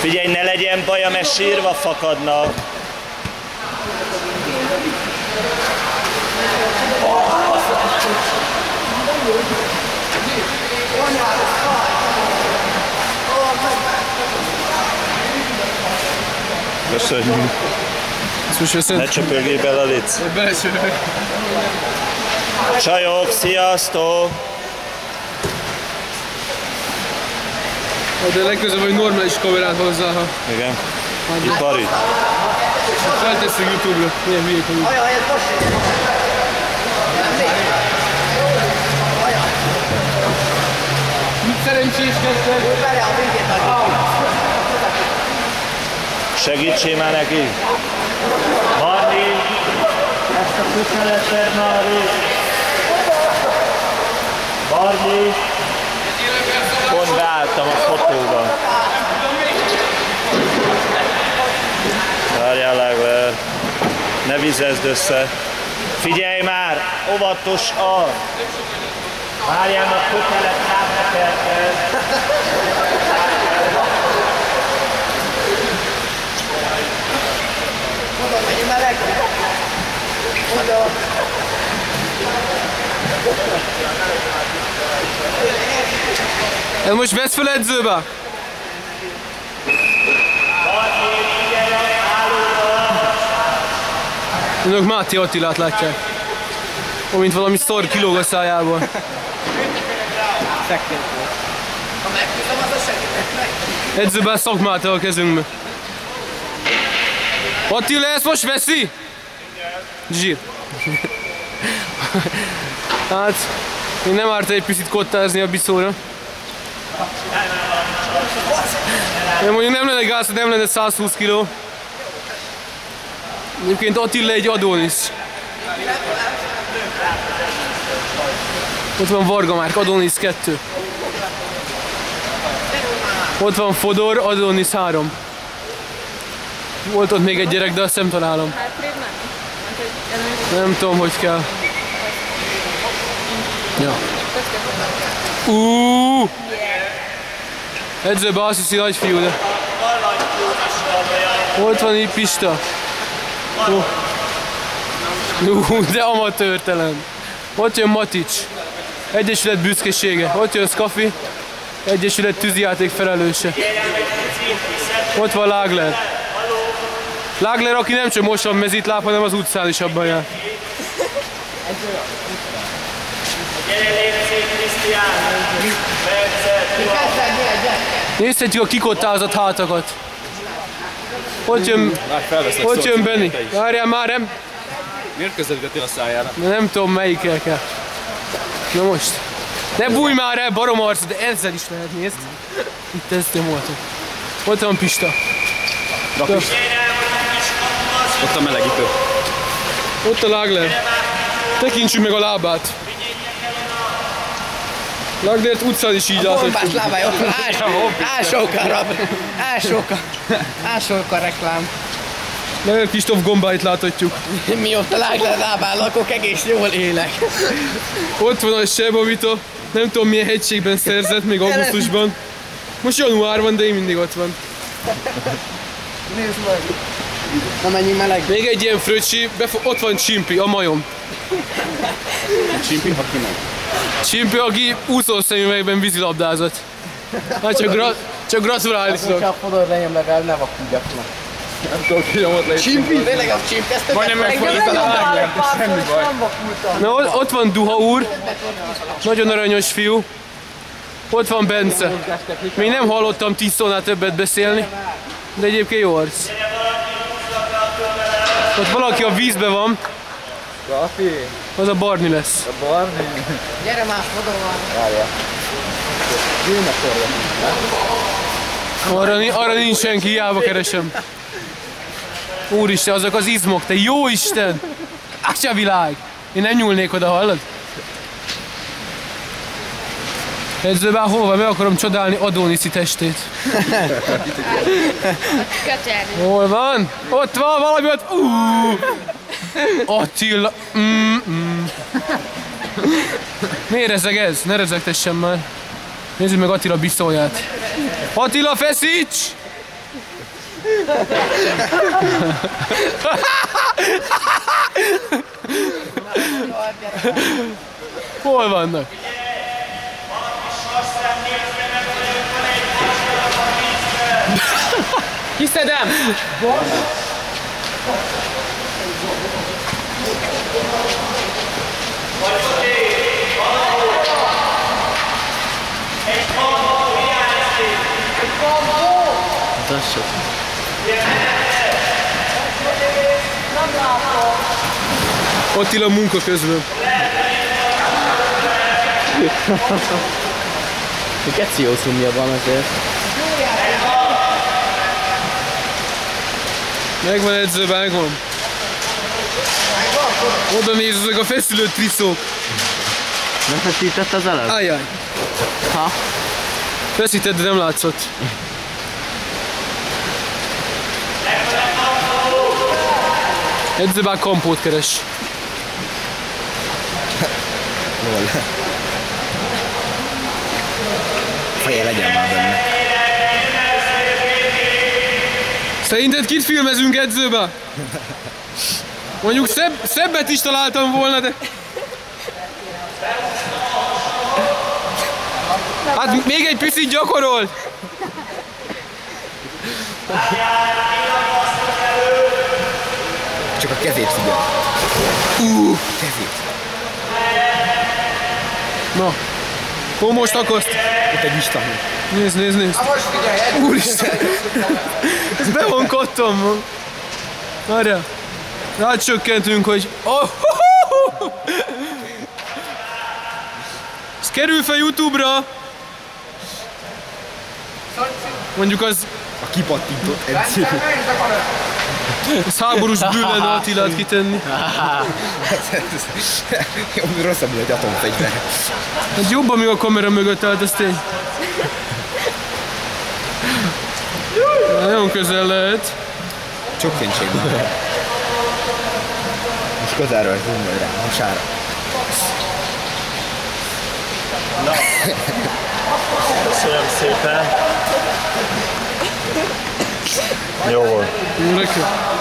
Figyelj, ne legyen baja, mert sírva fakadnak. Köszönjük. Ne csöpörgél bele, Lic. Belecsöpörg. Csajok, sziasztok! De legközelebb, hogy normális kamerát hozzá, ha... Igen. Iparit. Feltesszük YouTube-ra. Milyen hülyék vagyunk. Mit szerencséskedtek? Segítsél már neki! Marni! Ezt a köteletet, Marni! Marni! Pont beálltam a fotóban. Várjál, Lagler! Ne vizezd össze! Figyelj már! Óvatosan! Várjál, a kötelet rátekerted! Oda megy meleg! Oda! Ez most vesz fel edzőbe? Önök Máté Attilát látják. Ó, mint valami szor kilóg a szájából. Ha megküzdöm, az a segítek meg! Edzőben szakmát a kezünkbe. Attila, ezt most veszi? Zsír. Hát, még nem árt egy picit kottázni a biszóra. Mondjuk nem lenne gáz, nem lenne 120 kg. Egyébként Attila egy Adonis. Ott van Varga Márk, Adonis 2. Ott van Fodor, Adonis 3. Volt ott még egy gyerek, de azt nem találom. Nem tudom, hogy kell. Ja. Edzőben azt hiszi nagy fiú, de... Ott van így Pista. De amatőrtelen. Ott jön Matics. Egyesület büszkesége. Ott jön Skafi. Egyesület tűzijáték felelőse. Ott van Lagler. Lagler, aki nem csak mosan mezitláb, hanem az utcán is abban jár. Nézhetjük a kikottázott hátakat. Ott jön Benni. Várjál már, nem? Miért közelgeti a szájára? Nem tudom melyikkel kell. Na most. Ne bújj már el, barom arc, de ezzel is lehet, nézd. Itt ezt nyomoltuk. Ott van Pista. Ott a melegítő. Ott a Lagler. Tekintsük meg a lábát. Laglert utcán is így láthatjuk. Bombás lábája, ott van ásóka reklám. Lagler Kristóf gombáit láthatjuk. Mióta Lagler lábán lakok, egész jól élek. Ott van a Sebovita. Nem tudom milyen hegységben szerzett, még augusztusban. Most január van, de én mindig ott van. Nézd meg! Na mennyi meleg. Még egy ilyen fröccsi, ott van Csimpi, a majom. Csimpi, aki meg. Csimpi, aki úszószemüvegben vízilabdázott. Hát csak gratulálni tudok. Ha a Fodor lenyom legalább ne vakudjak. Nem tudok, hogy nyomod le. Csimpi? Tényleg a Csimpi, ezt majdnem megfordítani a Lagler, de semmi baj. Na, ott van Duha úr. Nagyon aranyos fiú. Ott van Bence. Még nem hallottam 10 szónál többet beszélni. De egyébként jó arc. Ott valaki a vízbe van. Kafi. Az a Barni lesz. A Barni. Gyere már, Fodor van. Várjál. Arra nincs senki, hiába keresem. Úristen, azok az izmok, te jó Isten! Atya világ! Én nem nyúlnék oda, hallod? Edzőben hol van? Meg akarom csodálni Adoniszi testét. Hol van? Ott van valami ott! Attila! Miért rezeg ez? Ne rezegtessen már. Nézzük meg Attila biszóját. Attila, feszíts! Hol vannak? Kiszedem! Attila munka közben. Geci jó szumja van azért. Megvan edzővágom. Oda nézzük a feszülő triszók. Nem feszített az előbb? Ajjaj. Ha? Feszített, de nem látszott. Edzőbár kampót keres. Feje legyen már benne. Szerinted kit filmezünk edzőbe? Mondjuk szebbet is találtam volna, de... Hát még egy picit gyakorol! Csak a kezét figyel. Kezét. Na, hol most akaszt? Ott egy Isten. Nézd, nézd, nézd! Most figyelj! Úristen! Ez be van kattam! Várjál! Rácsökkentünk, hogy... Oh, ez kerül fel YouTube-ra! Mondjuk az... A kipattintott edző. Az háborús bűn lenne Attilát kitenni. Rosszabb, hogy atomfegyver. Hát jobb, ami a kamera mögött állt, ez tény. Nagyon közel lehet. Csokkentség van. Most közelről zoomolj rá, hasára. Köszönöm szépen. Jó volt. Jó, nekem.